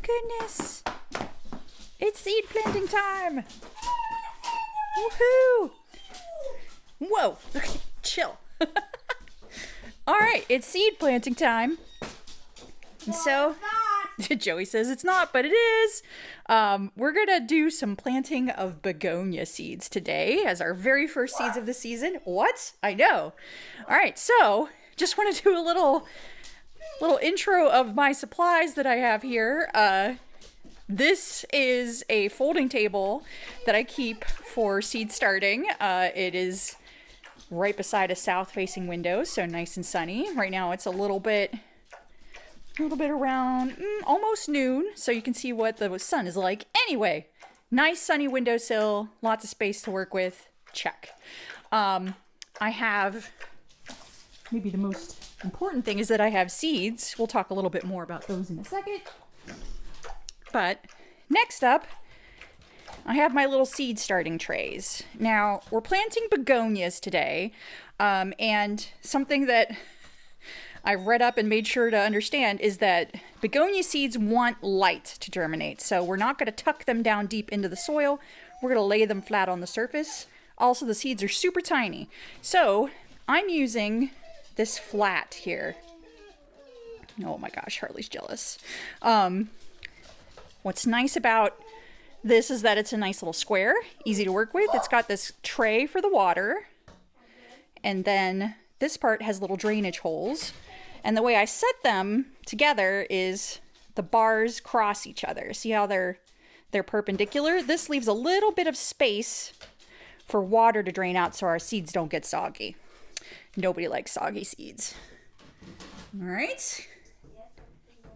goodness. It's seed planting time. Woohoo. Whoa. Okay, chill. All right, it's seed planting time. And so, Joey says it's not, but it is. We're going to do some planting of begonia seeds today as our very first seeds of the season. What? I know. All right, so just want to do a little intro of my supplies that I have here. This is a folding table that I keep for seed starting. It is right beside a south-facing window, so nice and sunny. Right now it's a little bit around almost noon, so you can see what the sun is like. Anyway, nice sunny windowsill, lots of space to work with. Check. I have, maybe the most important thing is that I have seeds. We'll talk a little bit more about those in a second. But next up, I have my little seed starting trays. Now, we're planting begonias today, and something that I read up and made sure to understand is that begonia seeds want light to germinate. So we're not going to tuck them down deep into the soil. We're going to lay them flat on the surface. Also, the seeds are super tiny. So I'm using this flat here. Oh my gosh, Harley's jealous. What's nice about this is that it's a nice little square, easy to work with. It's got this tray for the water. And then this part has little drainage holes. And the way I set them together is the bars cross each other. See how they're perpendicular? This leaves a little bit of space for water to drain out so our seeds don't get soggy. Nobody likes soggy seeds. All right.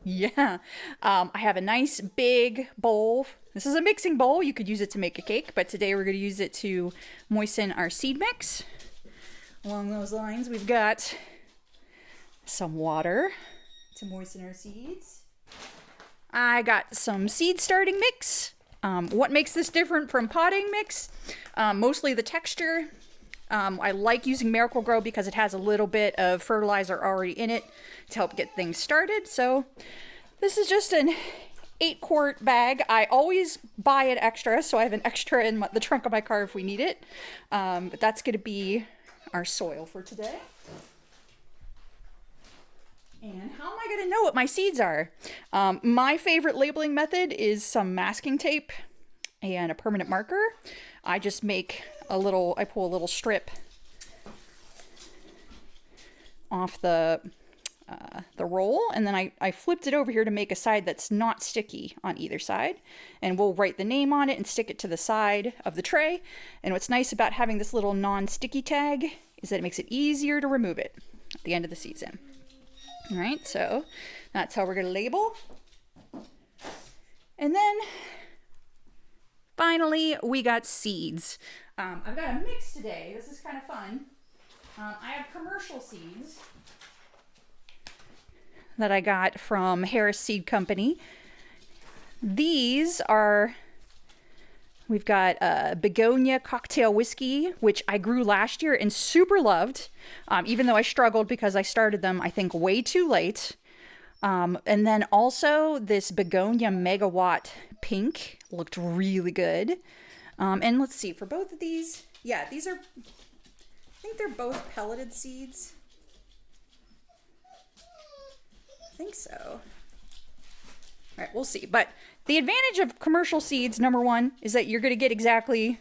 Yeah. I have a nice big bowl. This is a mixing bowl. You could use it to make a cake, but today we're going to use it to moisten our seed mix. Along those lines, we've got some water to moisten our seeds. I got some seed starting mix. What makes this different from potting mix? Mostly the texture. I like using Miracle-Gro because it has a little bit of fertilizer already in it to help get things started. So this is just an 8-quart bag. I always buy it extra, so I have an extra in the trunk of my car if we need it. But that's going to be our soil for today. And how am I going to know what my seeds are? My favorite labeling method is some masking tape and a permanent marker. I just make I pull a little strip off the roll, and then I flipped it over here to make a side that's not sticky on either side. And we'll write the name on it and stick it to the side of the tray. And what's nice about having this little non-sticky tag is that it makes it easier to remove it at the end of the season. All right, so that's how we're going to label. And then finally, we got seeds. I've got a mix today. This is kind of fun. I have commercial seeds that I got from Harris Seed Company. These are, we've got Begonia Cocktail Whiskey, which I grew last year and super loved, even though I struggled because I started them, I think, way too late. And then also this Begonia Megawatt Pink looked really good. And let's see, for both of these, yeah, these are, I think they're both pelleted seeds. I think so. All right, we'll see. But the advantage of commercial seeds, number one, is that you're going to get exactly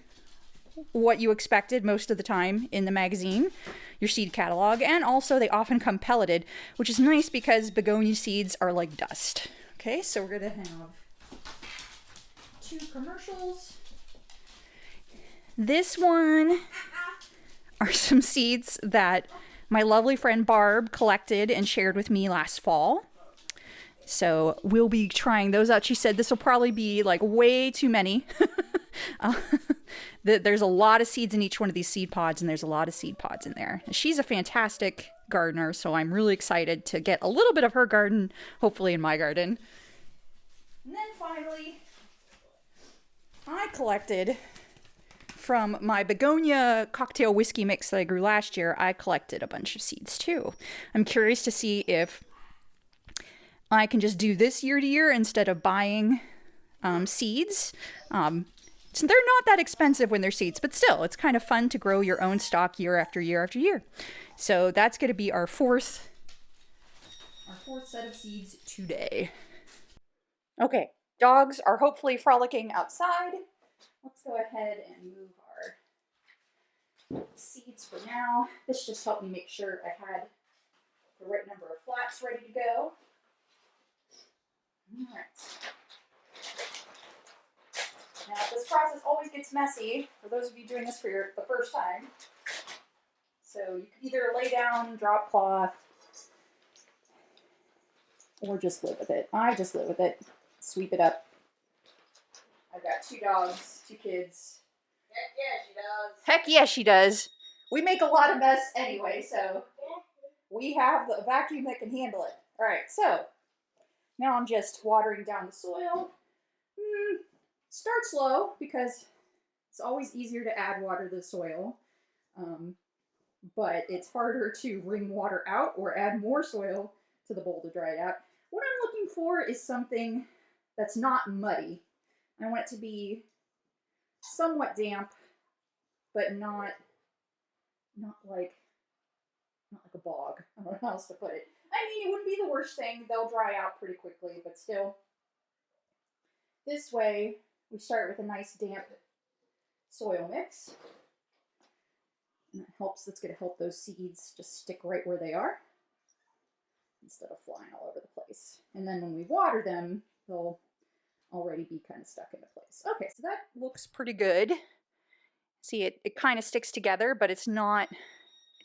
what you expected most of the time in the magazine, your seed catalog. And also they often come pelleted, which is nice because begonia seeds are like dust. Okay, so we're going to have 2 commercials. This one are some seeds that my lovely friend Barb collected and shared with me last fall. So we'll be trying those out. She said this will probably be like way too many. There's a lot of seeds in each one of these seed pods, and there's a lot of seed pods in there. She's a fantastic gardener, so I'm really excited to get a little bit of her garden, hopefully in my garden. And then finally, I collected from my Begonia Cocktail Whiskey mix that I grew last year. I collected a bunch of seeds too. I'm curious to see if I can just do this year to year instead of buying seeds. So they're not that expensive when they're seeds, but still, it's kind of fun to grow your own stock year after year after year. So that's going to be our fourth set of seeds today. Okay, dogs are hopefully frolicking outside. Let's go ahead and move our seeds for now. This just helped me make sure I had the right number of flats ready to go. All right. Now, this process always gets messy for those of you doing this for the first time. So you can either lay down, drop cloth, or just live with it. I just live with it. Sweep it up. I've got 2 dogs, 2 kids. Heck yeah, she does. Heck yeah, she does. We make a lot of mess anyway, so we have the vacuum that can handle it. All right, so now I'm just watering down the soil. Start slow because it's always easier to add water to the soil, but it's harder to wring water out or add more soil to the bowl to dry it out. What I'm looking for is something that's not muddy. I want it to be somewhat damp, but not like a bog. I don't know how else to put it. I mean, it wouldn't be the worst thing. They'll dry out pretty quickly, but still. This way, we start with a nice damp soil mix. And that's going to help those seeds just stick right where they are instead of flying all over the place. And then when we water them, they'll already be kind of stuck into place. Okay, so that looks pretty good. See, it kind of sticks together, but it's not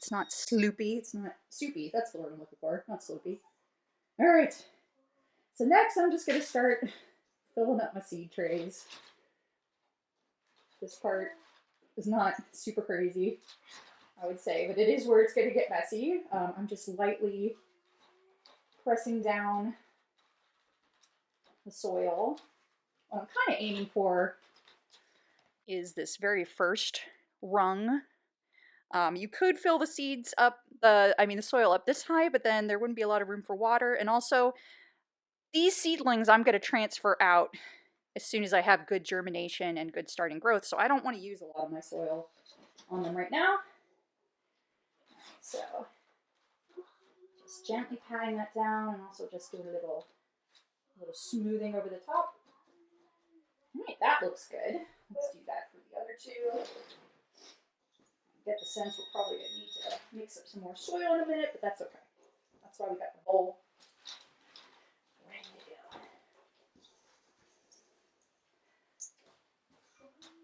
sloopy. It's not soupy. That's the word I'm looking for, not sloopy. All right. So next, I'm just going to start filling up my seed trays. This part is not super crazy, I would say, but it is where it's going to get messy. I'm just lightly pressing down the soil. What I'm kind of aiming for is this very first rung. You could fill the seeds up, the soil up this high, but then there wouldn't be a lot of room for water. And also, these seedlings I'm going to transfer out as soon as I have good germination and good starting growth. So I don't want to use a lot of my soil on them right now. So just gently patting that down and also just doing a little smoothing over the top. All right, that looks good. Let's do that for the other 2. Get the sense we're probably going to need to mix up some more soil in a minute, but that's okay. That's why we got the bowl ready to go.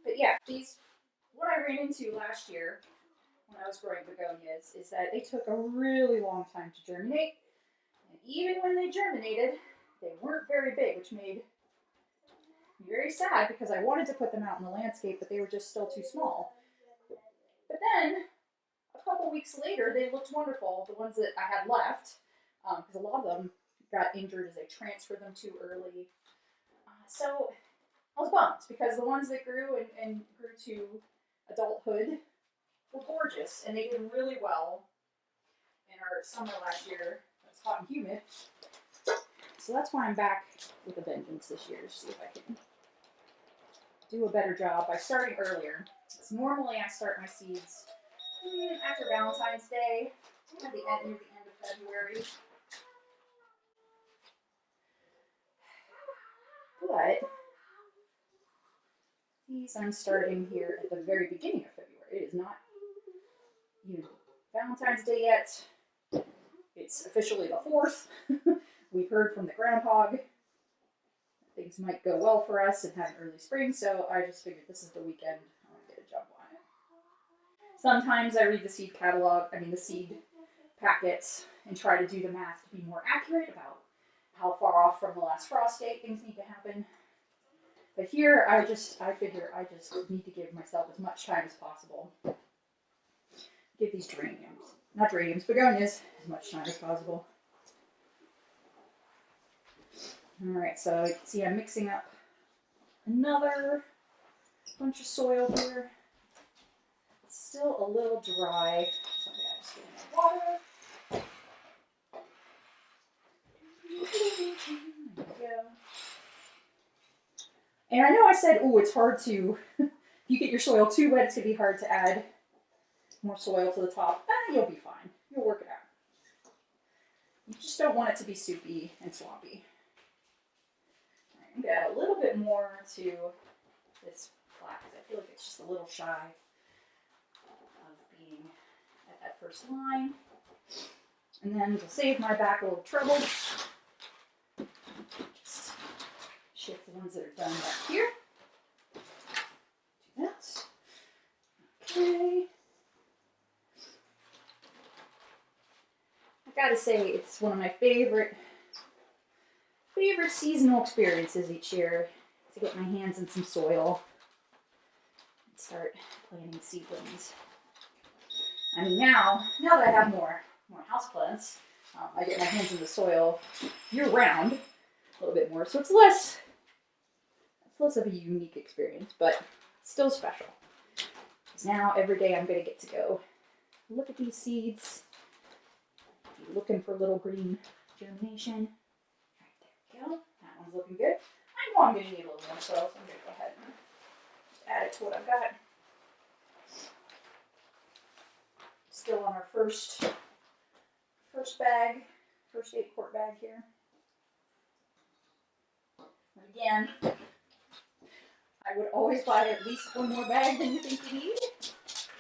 But yeah, what I ran into last year when I was growing begonias is that they took a really long time to germinate. And even when they germinated, they weren't very big, which made me very sad because I wanted to put them out in the landscape, but they were just still too small. But then, a couple weeks later, they looked wonderful, the ones that I had left, because a lot of them got injured as I transferred them too early. So I was bummed, because the ones that grew and grew to adulthood were gorgeous, and they did really well in our summer last year. It was hot and humid. So that's why I'm back with a vengeance this year, to see if I can do a better job by starting earlier. Because normally I start my seeds after Valentine's Day, near the end of February. But these I'm starting here at the very beginning of February. It is not Valentine's Day yet. It's officially the 4th. We've heard from the groundhog things might go well for us and have an early spring, so I just figured this is the weekend I want to get a jump on it. Sometimes I read the seed packets and try to do the math to be more accurate about how far off from the last frost date things need to happen. But here, I figure I just need to give myself as much time as possible. Give these begonias, as much time as possible. Alright, so you can see I'm mixing up another bunch of soil here. It's still a little dry, so I'm going to just get in the water. There we go. And I know I said, oh, it's hard to, if you get your soil too wet, it's going to be hard to add more soil to the top. You'll be fine. You'll work it out. You just don't want it to be soupy and swampy. All right, I'm going to add a little bit more to this flat because I feel like it's just a little shy of being at that first line. And then to save my back a little trouble, just shift the ones that are done back here. Do that. Okay. I gotta say, it's one of my favorite seasonal experiences each year to get my hands in some soil and start planting seedlings. I mean, now that I have more houseplants, I get my hands in the soil year round a little bit more, so it's less of a unique experience, but still special. Because now every day I'm gonna get to go look at these seeds, be looking for little green germination. All right, there we go. That one's looking good. I know I'm gonna need a little more soil, so I'm gonna go ahead and just add it to what I've got. Still on our first bag, first 8-quart bag here. And again, I would always buy at least one more bag than you think you need.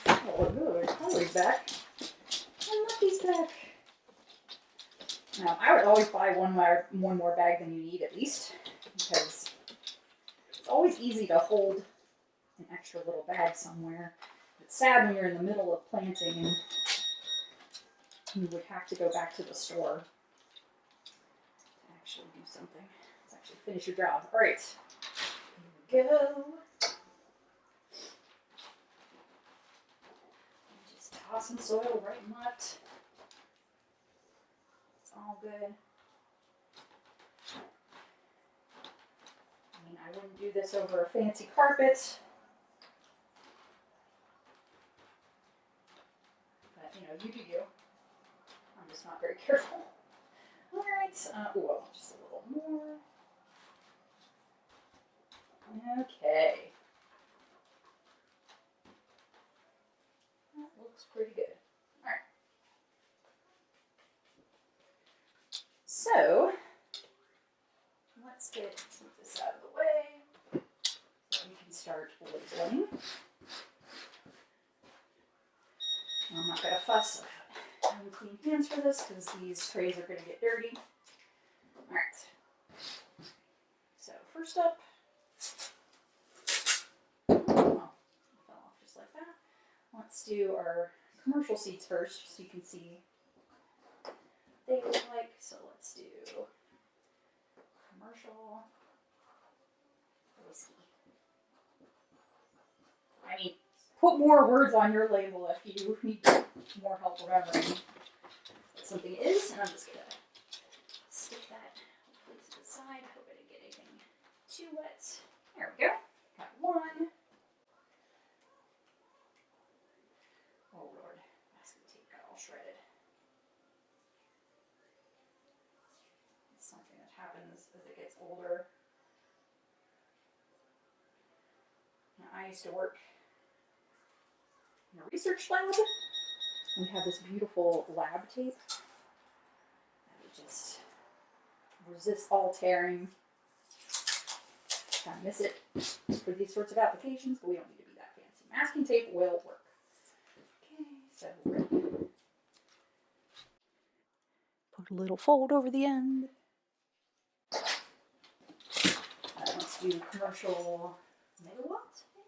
Oh, good. Holly's back. And Lucky's back. Now, I would always buy one more bag than you need at least, because it's always easy to hold an extra little bag somewhere. It's sad when you're in the middle of planting and you would have to go back to the store to actually do something. Let's actually finish your job. All right, here we go. Just tossing soil right and left. It's all good. I mean, I wouldn't do this over a fancy carpet. But, you know, you do you. I'm just not very careful. All right. Just a little more. Okay. That looks pretty good. All right. So, let's get some of this out of the way so we can start labeling. I'm not going to fuss about having clean hands for this because these trays are going to get dirty. All right. So first up, oh, it fell off just like that. Let's do our commercial seeds first so you can see what they look like. So let's do commercial whiskey. I mean, put more words on your label if you need more help remembering what something is. And I'm just going to stick that hopefully to the side. Hope I didn't get anything too wet. There we go. Got one. Oh Lord, masking tape got all shredded. It's something that happens as it gets older. Now, I used to work in a research lab. We have this beautiful lab tape that would just resist all tearing. Kind of miss it for these sorts of applications, but we don't need to be that fancy. Masking tape will work. Okay, so put a little fold over the end. Let's do commercial megawatts, I think.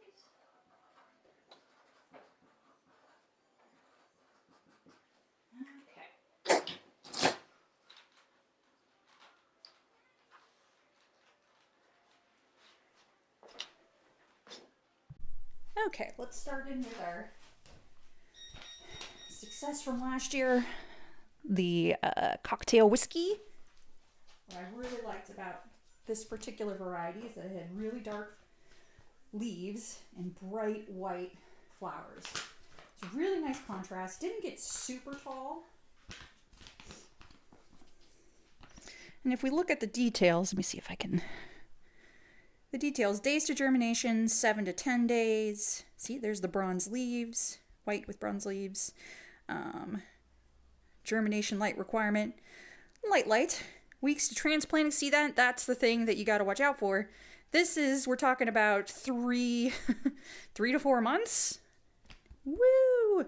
Okay, let's start in with our success from last year, the cocktail whiskey. What I really liked about this particular variety is that it had really dark leaves and bright white flowers. It's a really nice contrast. Didn't get super tall. And if we look at the details, let me see if I can. The details, days to germination, 7 to 10 days. See, there's the bronze leaves, white with bronze leaves. Germination light requirement, light. Weeks to transplanting, see that? That's the thing that you got to watch out for. This is, we're talking about 3 to 4 months. Woo!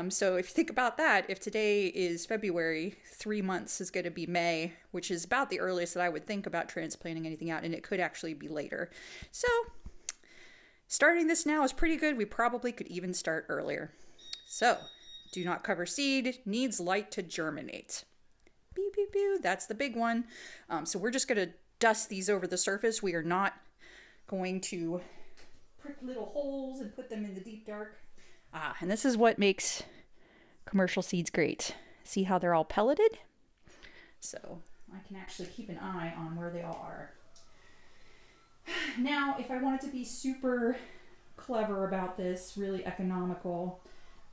So if you think about that, if today is February, 3 months is going to be May, which is about the earliest that I would think about transplanting anything out, and it could actually be later. So starting this now is pretty good. We probably could even start earlier. So do not cover seed, needs light to germinate. Beep, beep, beep. That's the big one. So we're just going to dust these over the surface. We are not going to prick little holes and put them in the deep dark. And this is what makes commercial seeds great. See how they're all pelleted? So I can actually keep an eye on where they all are. Now, if I wanted to be super clever about this, really economical,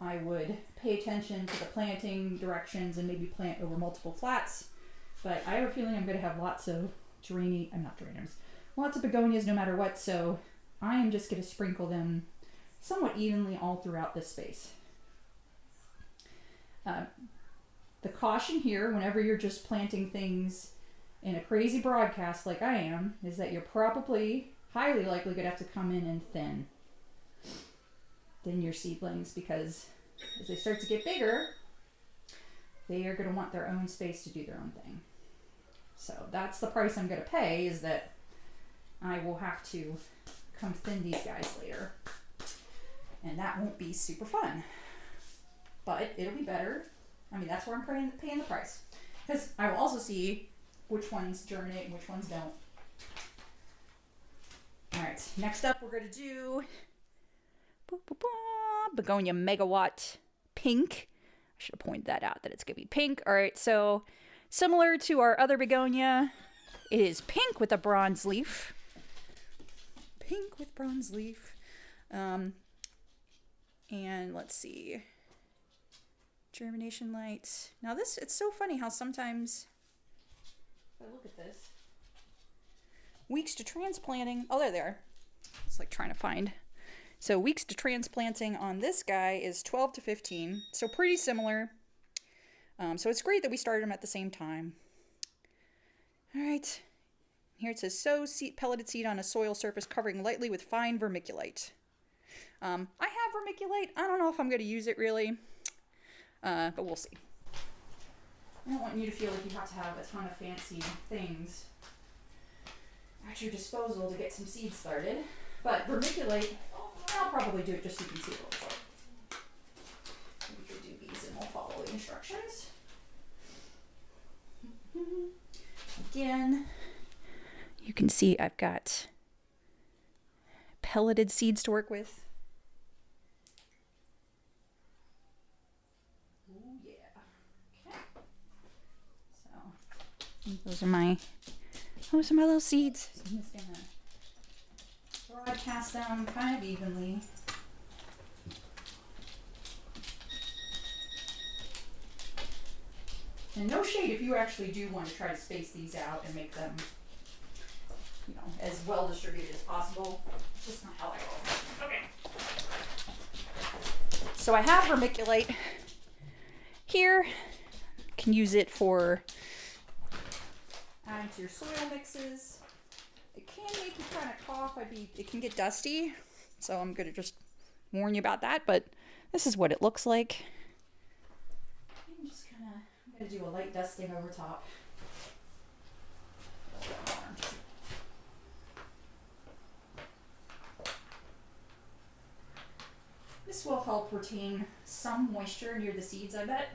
I would pay attention to the planting directions and maybe plant over multiple flats. But I have a feeling I'm going to have lots of lots of begonias no matter what, so I am just going to sprinkle them somewhat evenly all throughout this space. The caution here, whenever you're just planting things in a crazy broadcast like I am, is that you're probably highly likely going to have to come in and thin your seedlings, because as they start to get bigger, they are going to want their own space to do their own thing. So that's the price I'm going to pay, is that I will have to come thin these guys later. And that won't be super fun. But it'll be better. I mean, that's where I'm paying the price. Because I will also see which ones germinate and which ones don't. Alright, next up we're going to do Begonia Megawatt Pink. I should have pointed that out, that it's going to be pink. Alright, so similar to our other begonia, it is pink with a bronze leaf. Pink with bronze leaf. And let's see. Germination lights. Now this, it's so funny how sometimes, if I look at this, weeks to transplanting, oh, there they are. It's like trying to find. So weeks to transplanting on this guy is 12 to 15. So pretty similar. So it's great that we started them at the same time. All right. Here it says, sow pelleted seed on a soil surface covering lightly with fine vermiculite. I have vermiculite. I don't know if I'm going to use it really, but we'll see. I don't want you to feel like you have to have a ton of fancy things at your disposal to get some seeds started. But vermiculite, I'll probably do it just so you can see what it looks like. We could do these and we'll follow the instructions. Again, you can see I've got pelleted seeds to work with. Oh yeah. Okay. So those are my little seeds. So I'm just gonna broadcast them kind of evenly. And no shade if you actually do want to try to space these out and make them, you know, as well distributed as possible. It's just not how I roll. Okay. So I have vermiculite here. You can use it for adding to your soil mixes. It can make you kind of cough. It can get dusty. So I'm going to just warn you about that. But this is what it looks like. I'm just I'm going to do a light dusting over top. This will help retain some moisture near the seeds, I bet,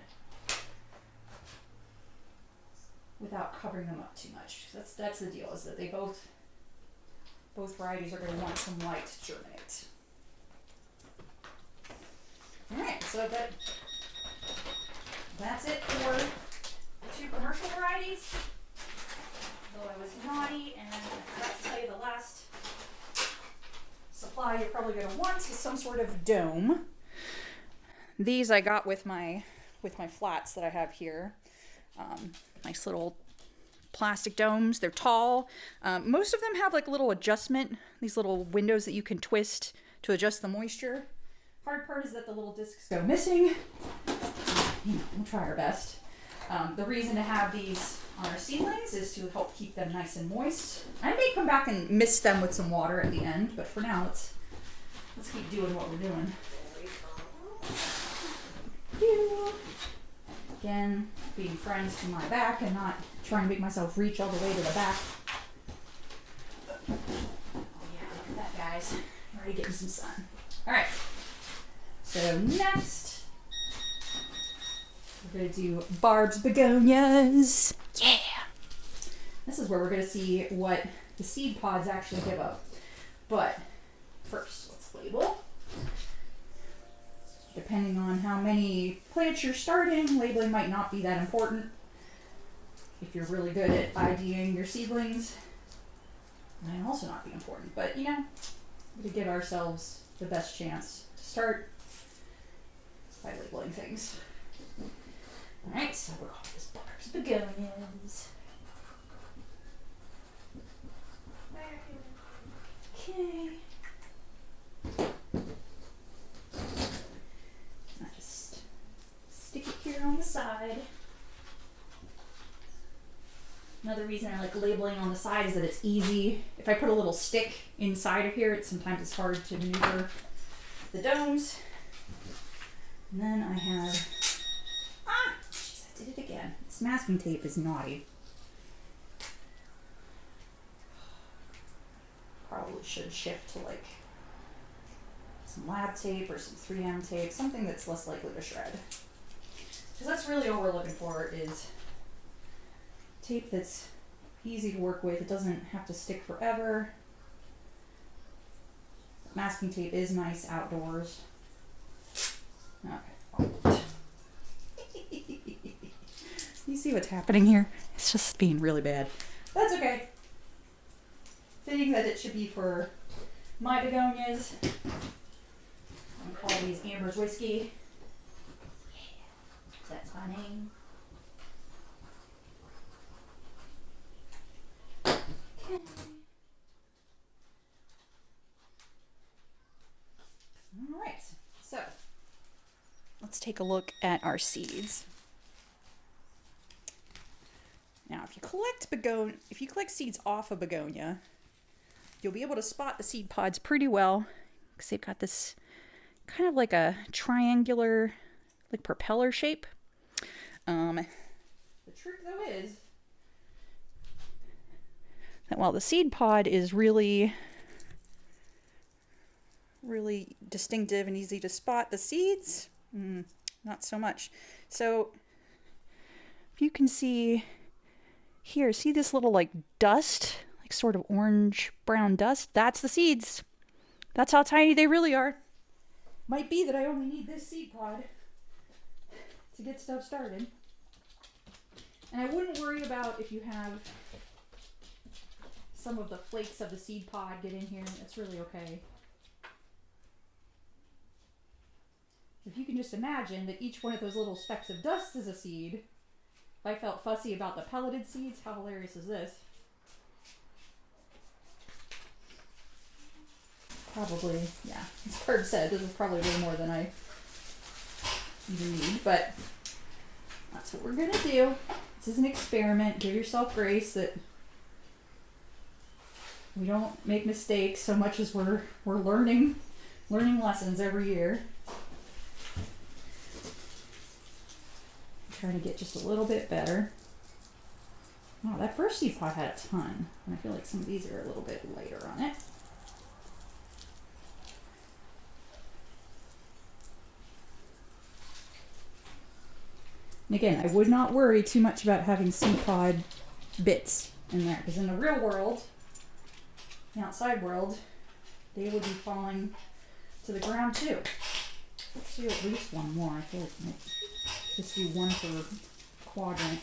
without covering them up too much. That's the deal, is that they both varieties are going to want some light to germinate. Alright, so that's it for the two commercial varieties. Though I was naughty and I forgot to tell you the last supply you're probably going to want is some sort of dome. These I got with my flats that I have here. Nice little plastic domes. They're tall. Most of them have like a little adjustment, these little windows that you can twist to adjust the moisture. Hard part is that the little discs go missing. You know, we'll try our best. The reason to have these on our seedlings is to help keep them nice and moist. I may come back and mist them with some water at the end, but for now let's keep doing what we're doing. Again, being friends to my back and not trying to make myself reach all the way to the back. Oh yeah, look at that, guys. I'm already getting some sun. Alright, so next we're going to do Barb's Begonias. Yeah! This is where we're going to see what the seed pods actually give up. But first, let's label. Depending on how many plants you're starting, labeling might not be that important. If you're really good at IDing your seedlings, it might also not be important. But, you know, we give ourselves the best chance to start by labeling things. Alright, so we'll call this Barb's Begonias. Okay. I just stick it here on the side. Another reason I like labeling on the side is that it's easy. If I put a little stick inside of here, sometimes it's hard to maneuver the domes. And then I have, jeez, I did it again. This masking tape is naughty. Probably should shift to like some lab tape or some 3M tape, something that's less likely to shred. Because that's really all we're looking for is tape that's easy to work with. It doesn't have to stick forever. Masking tape is nice outdoors. Okay. You see what's happening here? It's just being really bad. That's okay. Fitting that it should be for my begonias. I'm gonna call these Amber's Whiskey. Yeah, that's my name. Okay. Alright, so let's take a look at our seeds. Now, if you collect seeds off a begonia, you'll be able to spot the seed pods pretty well because they've got this kind of like a triangular, like propeller shape. The trick though is that while the seed pod is really distinctive and easy to spot, the seeds, not so much. So if you can see here, see this little like dust, like sort of orange brown dust? That's the seeds. That's how tiny they really are. Might be that I only need this seed pod to get stuff started. And I wouldn't worry about if you have some of the flakes of the seed pod get in here. It's really okay. If you can just imagine that each one of those little specks of dust is a seed. If I felt fussy about the pelleted seeds, how hilarious is this? Probably, yeah. As Herb said, this is probably way more than I even need, but that's what we're gonna do. This is an experiment. Give yourself grace that we don't make mistakes so much as we're learning lessons every year. Trying to get just a little bit better. Wow, that first seed pod had a ton, and I feel like some of these are a little bit lighter on it. And again, I would not worry too much about having seed pod bits in there, because in the real world, the outside world, they would be falling to the ground too. Let's do at least one more. I feel like just do one per quadrant.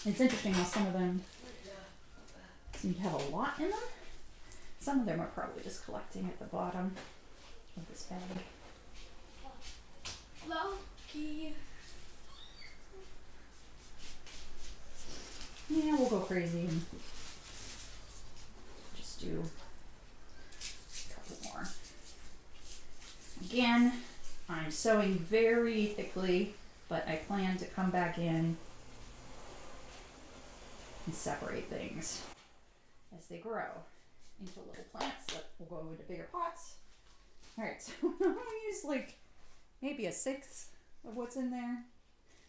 It's interesting how some of them seem to have a lot in them. Some of them are probably just collecting at the bottom of this bag. Loki. Yeah, we'll go crazy and just do a couple more. Again, I'm sewing very thickly, but I plan to come back in and separate things as they grow into little plants that will go into bigger pots. Alright, so I'm going to use like maybe a sixth of what's in there.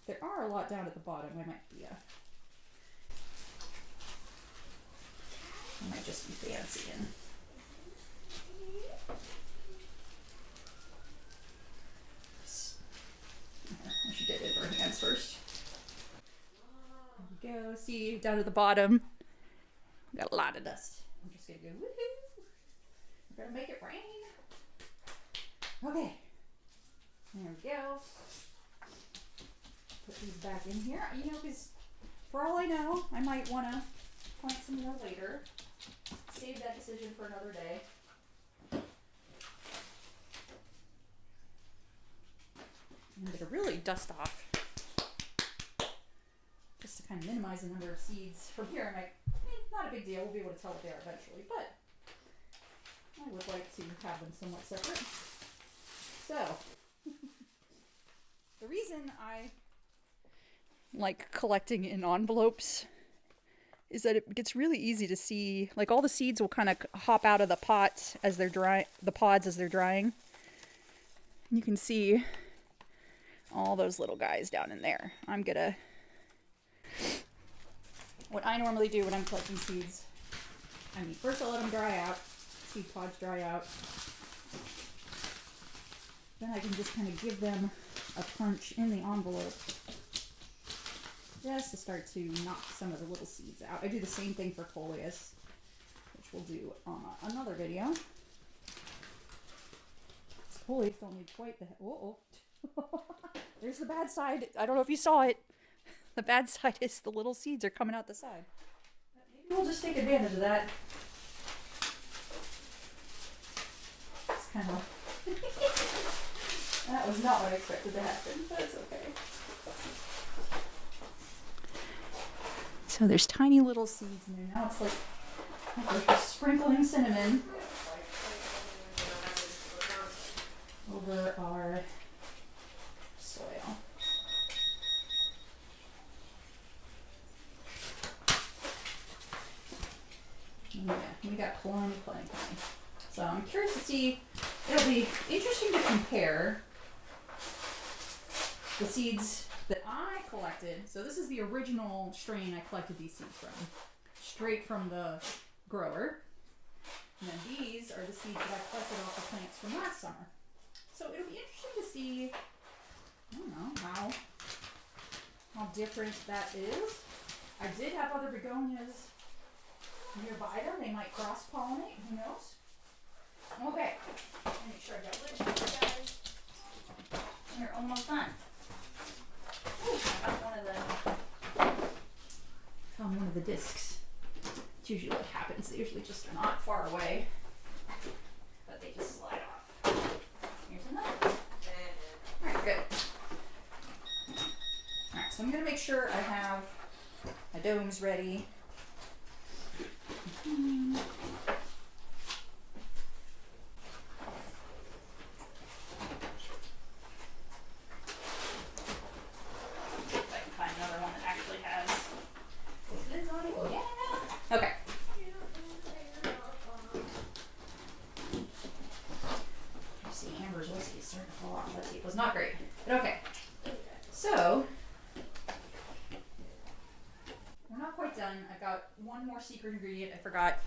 There are a lot down at the bottom. I might just be fancy and I should get it in our hands first. There we go. See, down at the bottom, we got a lot of dust. I'm just gonna go woohoo! We're gonna make it rain. Okay, there we go. Put these back in here. You know, because for all I know, I might want to plant some more later. Save that decision for another day. I'm going to really dust off, just to kind of minimize the number of seeds. From here, not a big deal. We'll be able to tell what they are eventually, but I would like to have them somewhat separate. So, the reason I like collecting in envelopes is that it gets really easy to see, like all the seeds will kind of hop out of the pots as they're dry, the pods as they're drying. You can see all those little guys down in there. What I normally do when I'm collecting seeds, first I'll let them dry out, seed pods dry out. Then I can just kind of give them a punch in the envelope just to start to knock some of the little seeds out. I do the same thing for coleus, which we'll do on another video. Coleus don't need quite the... There's the bad side. I don't know if you saw it. The bad side is the little seeds are coming out the side. Maybe we'll just take advantage of that. It's kind of... That was not what I expected to happen, but it's okay. So there's tiny little seeds in there. Now it's like we're just sprinkling cinnamon over our soil. Yeah, we got plenty. So I'm curious to see, it'll be interesting to compare the seeds that I collected. So this is the original strain I collected these seeds from, straight from the grower. And then these are the seeds that I collected off the plants from last summer. So it'll be interesting to see, I don't know, how different that is. I did have other begonias nearby them. They might cross-pollinate, who knows? Okay, make sure I got lids for you guys. You're almost done. Ooh, I found one of the discs. It's usually what happens. They usually just are not far away, but they just slide off. Here's another. Alright, good. Alright, so I'm going to make sure I have my domes ready. Okay. You see Amber's whiskey is starting to fall off. That tape was not great. But okay. So, we're not quite done. I've got one more secret ingredient I forgot.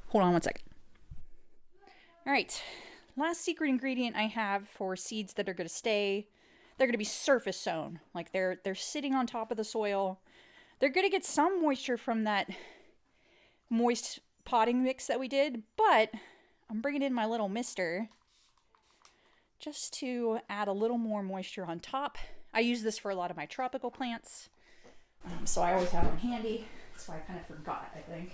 Hold on one second. Alright. Last secret ingredient I have for seeds that are going to stay, they're going to be surface sown. Like they're sitting on top of the soil. They're going to get some moisture from that moist potting mix that we did, but I'm bringing in my little mister just to add a little more moisture on top. I use this for a lot of my tropical plants, so I always have one handy. That's why I kind of forgot, I think.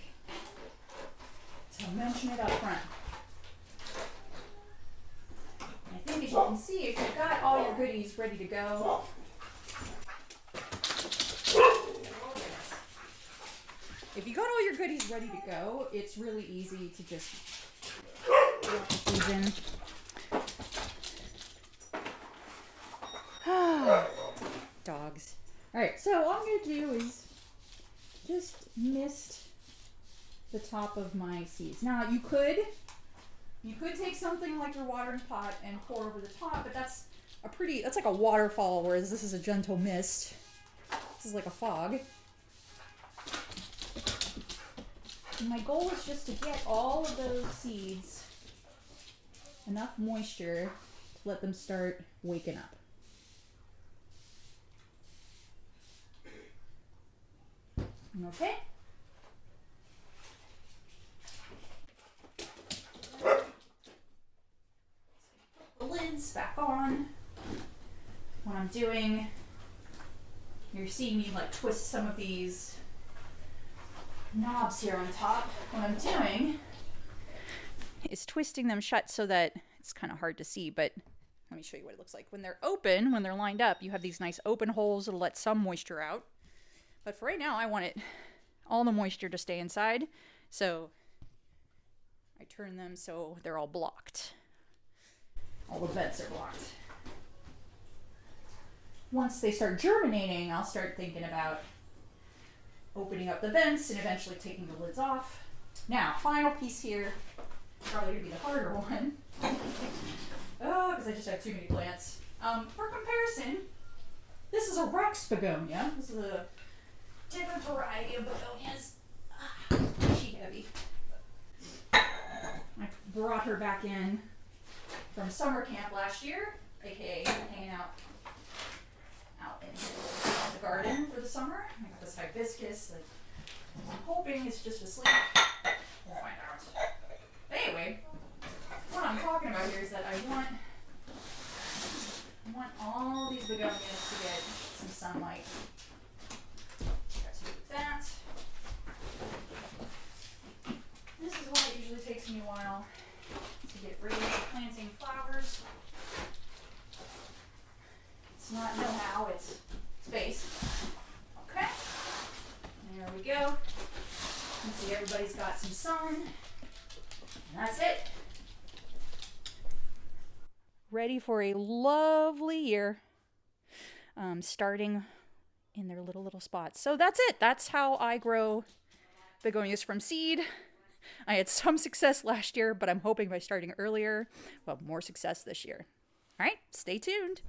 So I'll mention it up front. I think as you can see, if you've got all your goodies ready to go, if you got all your goodies ready to go, it's really easy to just drop the seeds in. Dogs. Alright, so all I'm going to do is just mist the top of my seeds. Now, you could take something like your watering pot and pour over the top, but that's like a waterfall, whereas this is a gentle mist. This is like a fog. And my goal is just to get all of those seeds enough moisture to let them start waking up. Okay. Put the lids back on. What I'm doing, you're seeing me like twist some of these knobs here on top. What I'm doing is twisting them shut so that it's kind of hard to see, but let me show you what it looks like. When they're open, when they're lined up, you have these nice open holes that'll let some moisture out. But for right now, I want all the moisture to stay inside. So I turn them so they're all blocked. All the vents are blocked. Once they start germinating, I'll start thinking about opening up the vents and eventually taking the lids off. Now, final piece here, probably gonna be the harder one. Oh, because I just have too many plants. For comparison, this is a Rex begonia. This is a different variety of begonias. She heavy. I brought her back in from summer camp last year, aka hanging out in the garden for the summer. I got this hibiscus that I'm hoping is just asleep. We'll find out. But anyway, what I'm talking about here is that I want all these begonias to get some sunlight. Got to do that. This is why it usually takes me a while to get ready for planting flowers. It's not know-how, it's space. Okay. There we go. You can see everybody's got some sun. And that's it. Ready for a lovely year. Starting in their little spots. So that's it. That's how I grow begonias from seed. I had some success last year, but I'm hoping by starting earlier, we'll have more success this year. All right, stay tuned.